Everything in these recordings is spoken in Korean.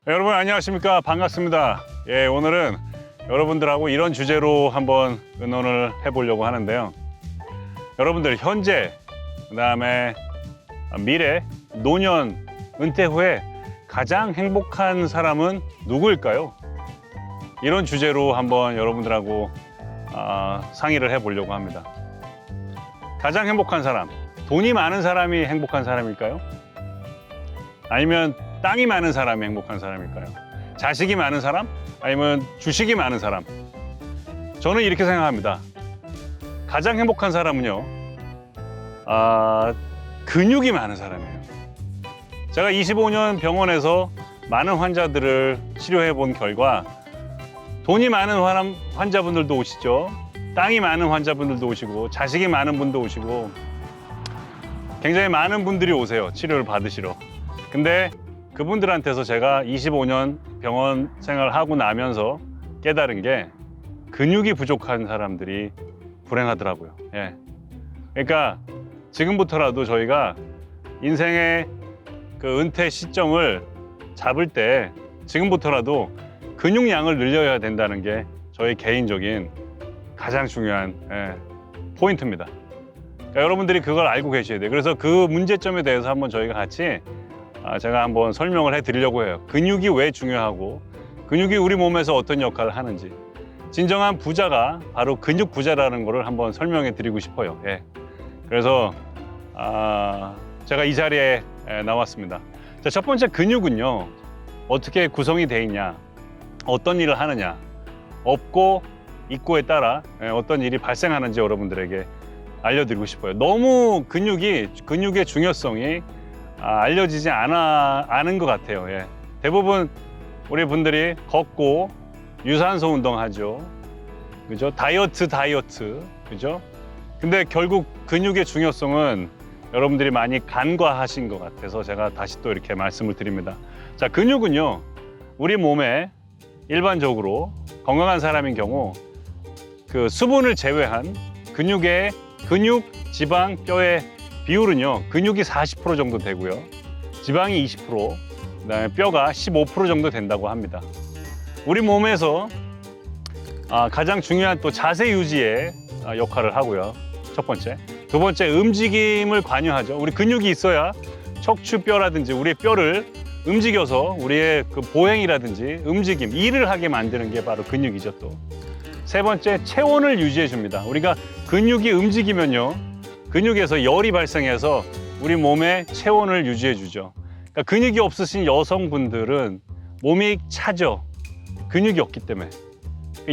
여러분 안녕하십니까? 반갑습니다. 예, 오늘은 여러분들하고 이런 주제로 한번 의논을 해보려고 하는데요. 여러분들 현재, 그다음에 미래, 노년, 은퇴 후에 가장 행복한 사람은 누구일까요? 이런 주제로 한번 여러분들하고 상의를 해보려고 합니다. 가장 행복한 사람, 돈이 많은 사람이 행복한 사람일까요? 아니면 땅이 많은 사람이 행복한 사람일까요? 자식이 많은 사람? 아니면 주식이 많은 사람? 저는 이렇게 생각합니다. 가장 행복한 사람은요, 근육이 많은 사람이에요. 제가 25년 병원에서 많은 환자들을 치료해 본 결과 돈이 많은 환자분들도 오시죠. 땅이 많은 환자분들도 오시고 자식이 많은 분도 오시고 굉장히 많은 분들이 오세요. 치료를 받으시러. 근데 그분들한테서 제가 25년 병원 생활을 하고 나면서 깨달은 게 근육이 부족한 사람들이 불행하더라고요. 예. 그러니까 지금부터라도 저희가 인생의 그 은퇴 시점을 잡을 때 지금부터라도 근육량을 늘려야 된다는 게 저희 개인적인 가장 중요한 포인트입니다. 그러니까 여러분들이 그걸 알고 계셔야 돼요. 그래서 그 문제점에 대해서 한번 저희가 같이 제가 한번 설명을 해드리려고 해요. 근육이 왜 중요하고 근육이 우리 몸에서 어떤 역할을 하는지, 진정한 부자가 바로 근육 부자라는 것을 한번 설명해 드리고 싶어요. 예. 그래서 제가 이 자리에 나왔습니다. 자, 첫 번째 근육은요, 어떻게 구성이 돼 있냐, 어떤 일을 하느냐, 없고 있고에 따라 어떤 일이 발생하는지 여러분들에게 알려드리고 싶어요. 너무 근육의 중요성이 알려지지 않은 것 같아요. 예. 대부분 우리 분들이 걷고 유산소 운동하죠. 그죠? 다이어트, 그죠? 근데 결국 근육의 중요성은 여러분들이 많이 간과하신 것 같아서 제가 다시 또 이렇게 말씀을 드립니다. 자, 근육은요, 우리 몸에 일반적으로 건강한 사람인 경우 그 수분을 제외한 근육, 지방, 뼈의 비율은요, 근육이 40% 정도 되고요, 지방이 20%, 그다음에 뼈가 15% 정도 된다고 합니다. 우리 몸에서 가장 중요한 또 자세 유지의 역할을 하고요. 첫 번째. 두 번째, 움직임을 관여하죠. 우리 근육이 있어야 척추뼈라든지 우리의 뼈를 움직여서 우리의 그 보행이라든지 움직임, 일을 하게 만드는 게 바로 근육이죠. 또 세 번째, 체온을 유지해 줍니다. 우리가 근육이 움직이면요, 근육에서 열이 발생해서 우리 몸의 체온을 유지해 주죠. 그러니까 근육이 없으신 여성분들은 몸이 차죠. 근육이 없기 때문에.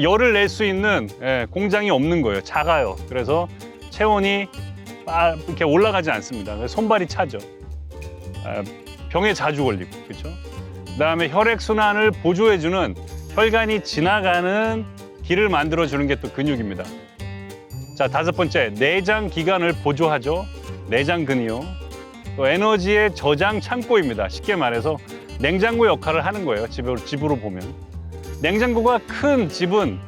열을 낼 수 있는 공장이 없는 거예요. 작아요. 그래서 체온이 이렇게 올라가지 않습니다. 그래서 손발이 차죠. 병에 자주 걸리고, 그렇죠? 그다음에 혈액순환을 보조해주는, 혈관이 지나가는 길을 만들어주는 게 또 근육입니다. 자, 다섯 번째, 내장 기관을 보조하죠. 내장근이요. 또 에너지의 저장 창고입니다. 쉽게 말해서 냉장고 역할을 하는 거예요. 집으로 보면. 냉장고가 큰 집은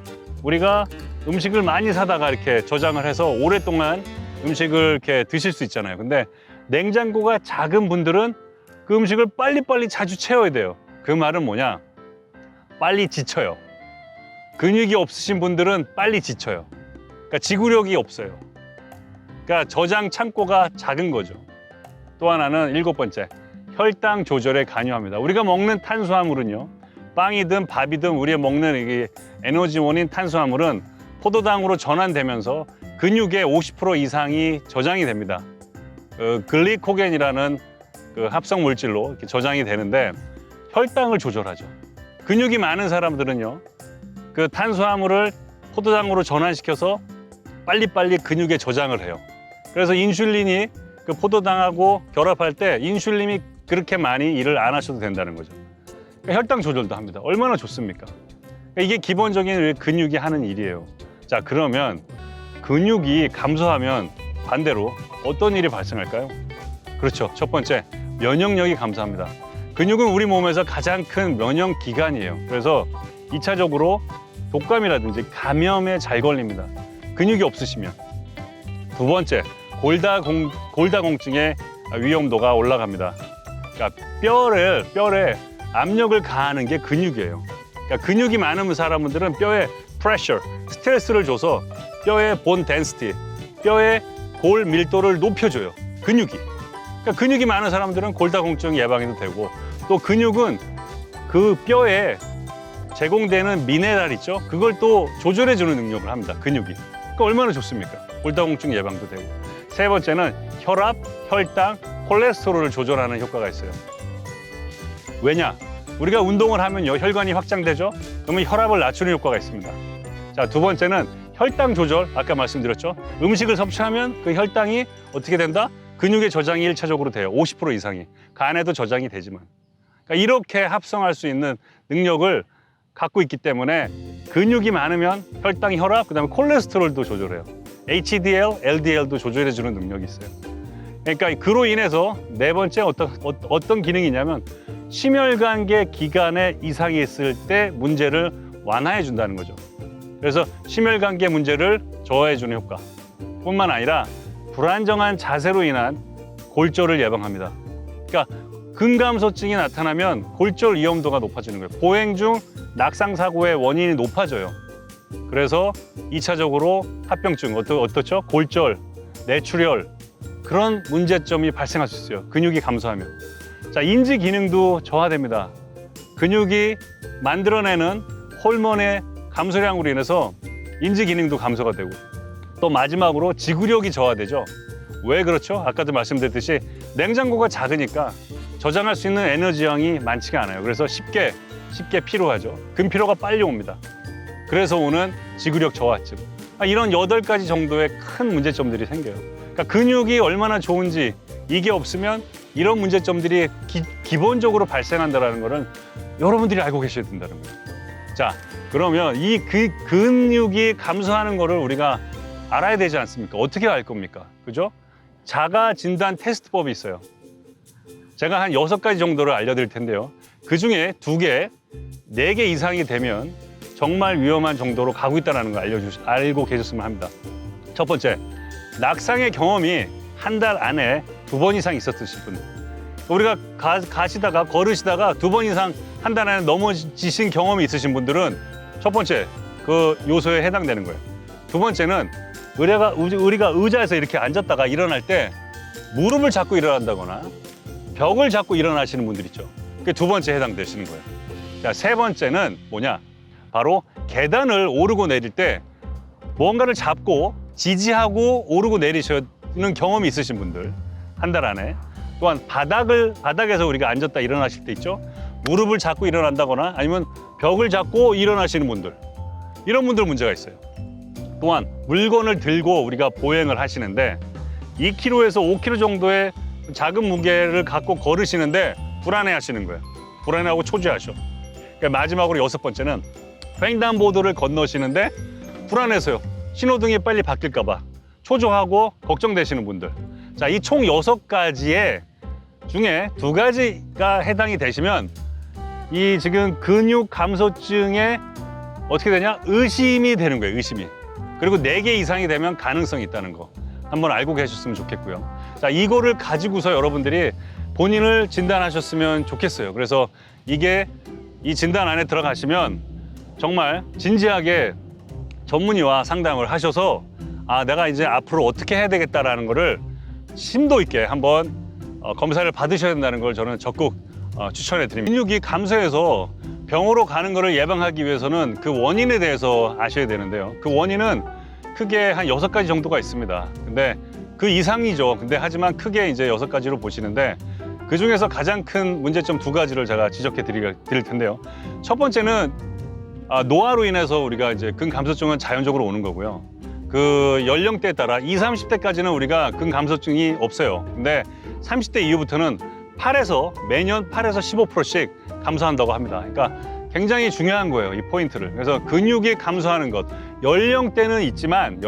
우리가 음식을 많이 사다가 이렇게 저장을 해서 오랫동안 음식을 이렇게 드실 수 있잖아요. 근데 냉장고가 작은 분들은 그 음식을 빨리빨리 자주 채워야 돼요. 그 말은 뭐냐? 빨리 지쳐요. 근육이 없으신 분들은 빨리 지쳐요. 그러니까 지구력이 없어요. 그러니까 저장 창고가 작은 거죠. 또 하나는 일곱 번째, 혈당 조절에 관여합니다. 우리가 먹는 탄수화물은요, 빵이든 밥이든 우리가 먹는 이게 에너지원인 탄수화물은 포도당으로 전환되면서 근육의 50% 이상이 저장이 됩니다. 글리코겐이라는 그 합성 물질로 이렇게 저장이 되는데 혈당을 조절하죠. 근육이 많은 사람들은요, 그 탄수화물을 포도당으로 전환시켜서 빨리빨리 근육에 저장을 해요. 그래서 인슐린이 그 포도당하고 결합할 때 인슐린이 그렇게 많이 일을 안 하셔도 된다는 거죠. 그러니까 혈당 조절도 합니다. 얼마나 좋습니까? 그러니까 이게 기본적인 근육이 하는 일이에요. 자, 그러면 근육이 감소하면 반대로 어떤 일이 발생할까요? 그렇죠. 첫 번째, 면역력이 감소합니다. 근육은 우리 몸에서 가장 큰 면역 기관이에요. 그래서 2차적으로 독감이라든지 감염에 잘 걸립니다. 근육이 없으시면. 두 번째, 골다공증의 위험도가 올라갑니다. 그러니까 뼈에 압력을 가하는 게 근육이에요. 그러니까 근육이 많은 사람들은 뼈에 프레셔, 스트레스를 줘서 뼈의 본 덴시티, 뼈의 골 밀도를 높여줘요. 근육이. 그러니까 근육이 많은 사람들은 골다공증 예방해도 되고, 또 근육은 그 뼈에 제공되는 미네랄 있죠? 그걸 또 조절해주는 능력을 합니다. 근육이. 그러니까 얼마나 좋습니까? 골다공증 예방도 되고. 세 번째는 혈압, 혈당, 콜레스테롤을 조절하는 효과가 있어요. 왜냐? 우리가 운동을 하면요, 혈관이 확장되죠? 그러면 혈압을 낮추는 효과가 있습니다. 자, 두 번째는 혈당 조절, 아까 말씀드렸죠? 음식을 섭취하면 그 혈당이 어떻게 된다? 근육의 저장이 1차적으로 돼요. 50% 이상이. 간에도 저장이 되지만. 그러니까 이렇게 합성할 수 있는 능력을 갖고 있기 때문에 근육이 많으면 혈당, 혈압, 그다음에 콜레스테롤도 조절해요. HDL, LDL도 조절해주는 능력이 있어요. 그러니까 그로 인해서 네 번째 어떤 기능이냐면 심혈관계 기관에 이상이 있을 때 문제를 완화해 준다는 거죠. 그래서 심혈관계 문제를 저하해 주는 효과 뿐만 아니라 불안정한 자세로 인한 골절을 예방합니다. 그러니까 근감소증이 나타나면 골절 위험도가 높아지는 거예요. 보행 중 낙상 사고의 원인이 높아져요. 그래서 2차적으로 합병증, 어떻죠? 골절, 뇌출혈, 그런 문제점이 발생할 수 있어요. 근육이 감소하면. 자, 인지 기능도 저하됩니다. 근육이 만들어내는 호르몬의 감소량으로 인해서 인지 기능도 감소가 되고, 또 마지막으로 지구력이 저하되죠. 왜 그렇죠? 아까도 말씀드렸듯이 냉장고가 작으니까 저장할 수 있는 에너지량이 많지가 않아요. 그래서 쉽게 피로하죠. 근피로가 빨리 옵니다. 그래서 오는 지구력 저하증. 이런 8가지 정도의 큰 문제점들이 생겨요. 그러니까 근육이 얼마나 좋은지, 이게 없으면 이런 문제점들이 기본적으로 발생한다는 거는 여러분들이 알고 계셔야 된다는 거예요. 자, 그러면 이 근육이 감소하는 거를 우리가 알아야 되지 않습니까? 어떻게 알 겁니까? 그죠? 자가 진단 테스트법이 있어요. 제가 한 6가지 정도를 알려드릴 텐데요. 그 중에 2개, 4개 이상이 되면 정말 위험한 정도로 가고 있다는 걸 알고 계셨으면 합니다. 첫 번째, 낙상의 경험이 한 달 안에 2번 이상 있었으신 분. 우리가 가시다가 걸으시다가 2번 이상 한 달 안에 넘어지신 경험이 있으신 분들은 첫 번째 그 요소에 해당되는 거예요. 두 번째는 우리가 의자에서 이렇게 앉았다가 일어날 때 무릎을 잡고 일어난다거나 벽을 잡고 일어나시는 분들 있죠. 그게 2번째 해당되시는 거예요. 자, 3번째는 뭐냐? 바로 계단을 오르고 내릴 때 뭔가를 잡고 지지하고 오르고 내리시는 경험이 있으신 분들, 한 달 안에. 또한 바닥에서 우리가 앉았다 일어나실 때 있죠. 무릎을 잡고 일어난다거나 아니면 벽을 잡고 일어나시는 분들, 이런 분들 문제가 있어요. 또한 물건을 들고 우리가 보행을 하시는데 2kg에서 5kg 정도의 작은 무게를 갖고 걸으시는데 불안해 하시는 거예요. 불안해하고 초조하셔. 그러니까 마지막으로 6번째는 횡단보도를 건너시는데 불안해서요. 신호등이 빨리 바뀔까 봐 초조하고 걱정되시는 분들. 자, 이 총 6가지의 중에 2가지가 해당이 되시면 이 지금 근육 감소증에 어떻게 되냐? 의심이 되는 거예요, 의심이. 그리고 4개 이상이 되면 가능성이 있다는 거 한번 알고 계셨으면 좋겠고요. 자, 이거를 가지고서 여러분들이 본인을 진단하셨으면 좋겠어요. 그래서 이게 이 진단 안에 들어가시면 정말 진지하게 전문의와 상담을 하셔서 내가 이제 앞으로 어떻게 해야 되겠다라는 거를 심도 있게 한번 검사를 받으셔야 된다는 걸 저는 적극 추천해 드립니다. 근육이 감소해서 병으로 가는 거를 예방하기 위해서는 그 원인에 대해서 아셔야 되는데요. 그 원인은 크게 한 6가지 정도가 있습니다. 근데 그 이상이죠. 근데 하지만 크게 이제 6가지로 보시는데 그 중에서 가장 큰 문제점 2가지를 제가 지적해 드릴 텐데요. 첫 번째는 노화로 인해서 우리가 이제 근감소증은 자연적으로 오는 거고요. 그 연령대에 따라 20, 30대까지는 우리가 근감소증이 없어요. 근데 30대 이후부터는 매년 8에서 15%씩 감소한다고 합니다. 그러니까 굉장히 중요한 거예요, 이 포인트를. 그래서 근육이 감소하는 것, 연령대는 있지만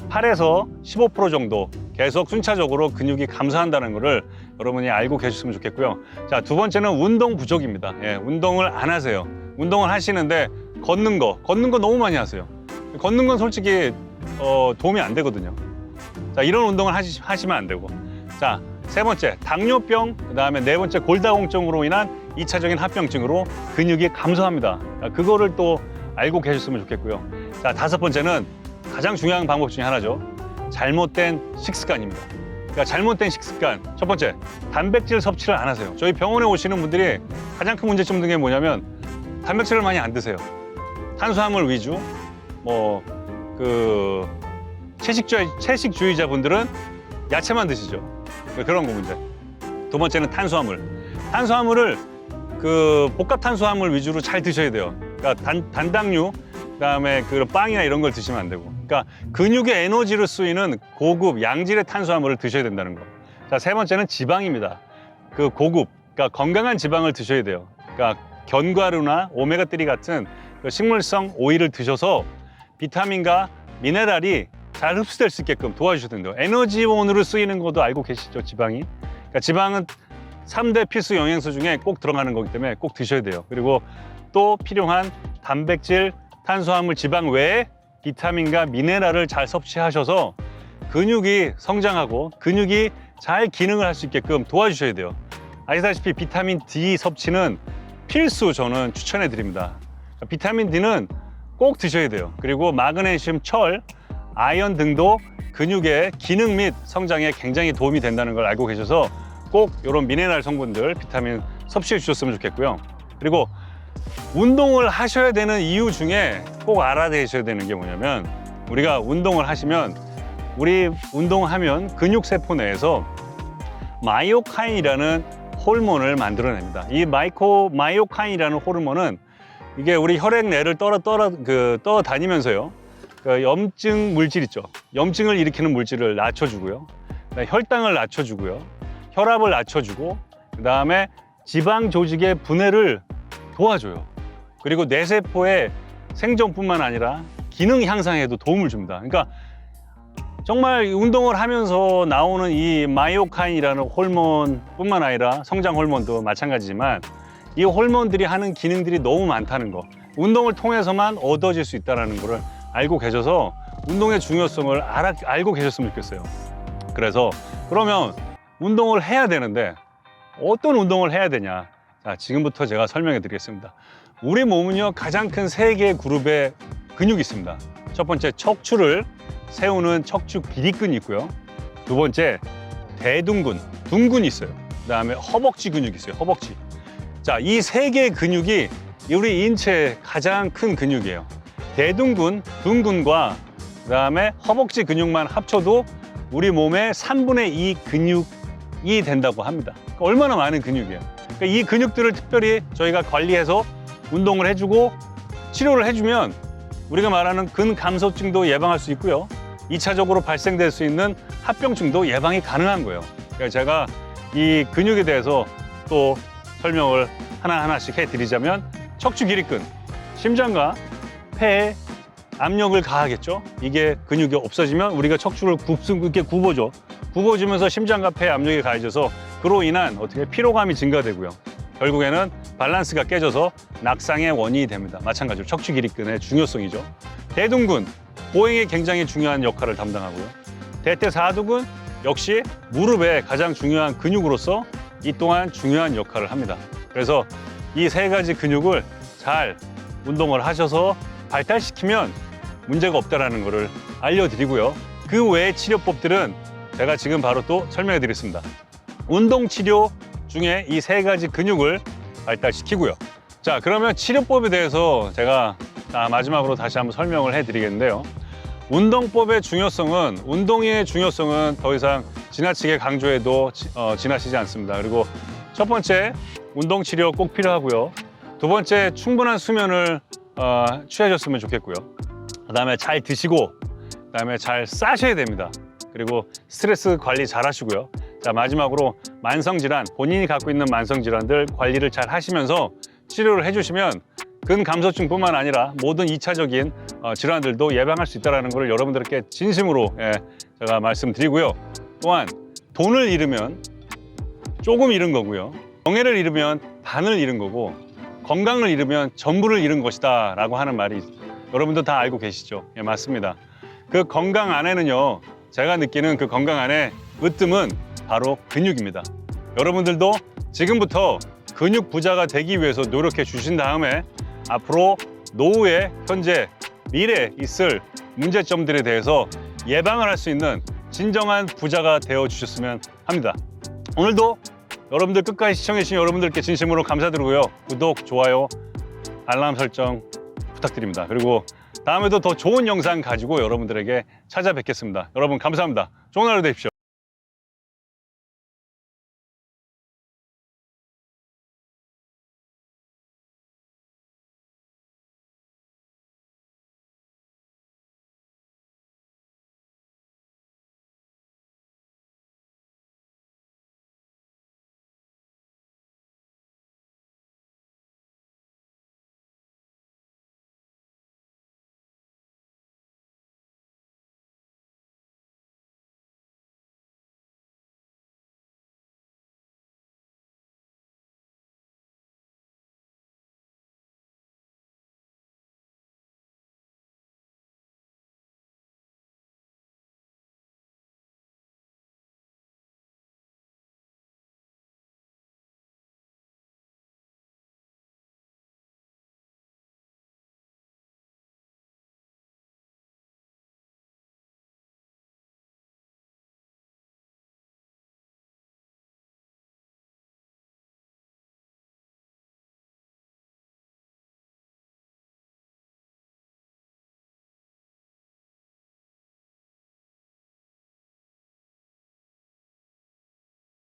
8에서 15% 정도 계속 순차적으로 근육이 감소한다는 거를 여러분이 알고 계셨으면 좋겠고요. 자, 2번째는 운동 부족입니다. 예, 운동을 안 하세요. 운동을 하시는데 걷는 거 너무 많이 하세요. 걷는 건 솔직히 도움이 안 되거든요. 자, 이런 운동을 하시면 안 되고. 자, 3번째 당뇨병, 그다음에 4번째 골다공증으로 인한 2차적인 합병증으로 근육이 감소합니다. 그거를 또 알고 계셨으면 좋겠고요. 자, 5번째는 가장 중요한 방법 중에 하나죠. 잘못된 식습관입니다. 그러니까 잘못된 식습관. 첫 번째, 단백질 섭취를 안 하세요. 저희 병원에 오시는 분들이 가장 큰 문제점 중에 뭐냐면 단백질을 많이 안 드세요. 탄수화물 위주, 채식주의자분들은 야채만 드시죠. 그런 거 문제. 두 번째는 탄수화물. 탄수화물을 복합 탄수화물 위주로 잘 드셔야 돼요. 그러니까 단당류, 그다음에 빵이나 이런 걸 드시면 안 되고. 그러니까 근육의 에너지를 쓰이는 고급 양질의 탄수화물을 드셔야 된다는 거. 자, 세 번째는 지방입니다. 그러니까 건강한 지방을 드셔야 돼요. 그러니까 견과류나 오메가3 같은 식물성 오일을 드셔서 비타민과 미네랄이 잘 흡수될 수 있게끔 도와주셔야 된대요. 에너지원으로 쓰이는 것도 알고 계시죠, 지방이? 그러니까 지방은 3대 필수 영양소 중에 꼭 들어가는 거기 때문에 꼭 드셔야 돼요. 그리고 또 필요한 단백질, 탄수화물, 지방 외에 비타민과 미네랄을 잘 섭취하셔서 근육이 성장하고 근육이 잘 기능을 할 수 있게끔 도와주셔야 돼요. 아시다시피 비타민 D 섭취는 필수 저는 추천해 드립니다. 비타민 D는 꼭 드셔야 돼요. 그리고 마그네슘, 철, 아연 등도 근육의 기능 및 성장에 굉장히 도움이 된다는 걸 알고 계셔서 꼭 이런 미네랄 성분들, 비타민 섭취해 주셨으면 좋겠고요. 그리고 운동을 하셔야 되는 이유 중에 꼭 알아내셔야 되는 게 뭐냐면 우리가 운동을 하시면 우리 운동하면 근육세포 내에서 마이오카인이라는 호르몬을 만들어냅니다. 이 마이오카인이라는 호르몬은 이게 우리 혈액 내를 떠다니면서요. 염증 물질 있죠. 염증을 일으키는 물질을 낮춰주고요. 혈당을 낮춰주고요. 혈압을 낮춰주고 그다음에 지방 조직의 분해를 도와줘요. 그리고 뇌세포의 생존뿐만 아니라 기능 향상에도 도움을 줍니다. 그러니까 정말 운동을 하면서 나오는 이 마이오카인이라는 호르몬뿐만 아니라 성장 호르몬도 마찬가지지만 이 호르몬들이 하는 기능들이 너무 많다는 거, 운동을 통해서만 얻어질 수 있다는 거를 알고 계셔서 운동의 중요성을 알고 계셨으면 좋겠어요. 그래서 그러면 운동을 해야 되는데 어떤 운동을 해야 되냐? 자, 지금부터 제가 설명해 드리겠습니다. 우리 몸은요, 가장 큰 3개의 그룹의 근육이 있습니다. 첫 번째, 척추를 세우는 척추 기립근이 있고요. 두 번째, 대둔근, 둔근이 있어요. 그다음에 허벅지 근육이 있어요. 허벅지. 자, 이 3개의 근육이 우리 인체의 가장 큰 근육이에요. 대둔근, 둔근과 그다음에 허벅지 근육만 합쳐도 우리 몸의 3분의 2 근육이 된다고 합니다. 그러니까 얼마나 많은 근육이에요. 그러니까 이 근육들을 특별히 저희가 관리해서 운동을 해주고 치료를 해주면 우리가 말하는 근감소증도 예방할 수 있고요. 2차적으로 발생될 수 있는 합병증도 예방이 가능한 거예요. 그러니까 제가 이 근육에 대해서 또 설명을 하나하나씩 해드리자면 척추 기립근, 심장과 폐에 압력을 가하겠죠. 이게 근육이 없어지면 우리가 척추를 이렇게 굽어줘. 굽어지면서 심장과 폐에 압력이 가해져서 그로 인한 피로감이 증가되고요. 결국에는 밸런스가 깨져서 낙상의 원인이 됩니다. 마찬가지로 척추 기립근의 중요성이죠. 대둔근, 보행에 굉장히 중요한 역할을 담당하고요. 대퇴사두근 역시 무릎의 가장 중요한 근육으로서 이 또한 중요한 역할을 합니다. 그래서 이 3가지 근육을 잘 운동을 하셔서 발달시키면 문제가 없다는 것을 알려드리고요. 그 외의 치료법들은 제가 지금 바로 또 설명해 드리겠습니다. 운동치료 중에 이 3가지 근육을 발달시키고요. 자, 그러면 치료법에 대해서 제가 마지막으로 다시 한번 설명을 해드리겠는데요. 운동의 중요성은 더 이상 지나치게 강조해도 지나치지 않습니다. 그리고 첫 번째, 운동치료 꼭 필요하고요. 두 번째, 충분한 수면을 취하셨으면 좋겠고요. 그다음에 잘 드시고, 그다음에 잘 싸셔야 됩니다. 그리고 스트레스 관리 잘 하시고요. 자, 마지막으로 만성질환, 본인이 갖고 있는 만성질환들 관리를 잘 하시면서 치료를 해주시면 근감소증뿐만 아니라 모든 2차적인 질환들도 예방할 수 있다는 것을 여러분들께 진심으로 제가 말씀드리고요. 또한 돈을 잃으면 조금 잃은 거고요. 명예를 잃으면 반을 잃은 거고 건강을 잃으면 전부를 잃은 것이다 라고 하는 말이 여러분도 다 알고 계시죠? 예, 맞습니다. 그 건강 안에는요, 제가 느끼는 그 건강 안에 으뜸은 바로 근육입니다. 여러분들도 지금부터 근육 부자가 되기 위해서 노력해 주신 다음에 앞으로 노후에 현재 미래에 있을 문제점들에 대해서 예방을 할 수 있는 진정한 부자가 되어 주셨으면 합니다. 오늘도 여러분들 끝까지 시청해 주신 여러분들께 진심으로 감사드리고요. 구독, 좋아요, 알람 설정 부탁드립니다. 그리고 다음에도 더 좋은 영상 가지고 여러분들에게 찾아뵙겠습니다. 여러분 감사합니다. 좋은 하루 되십시오.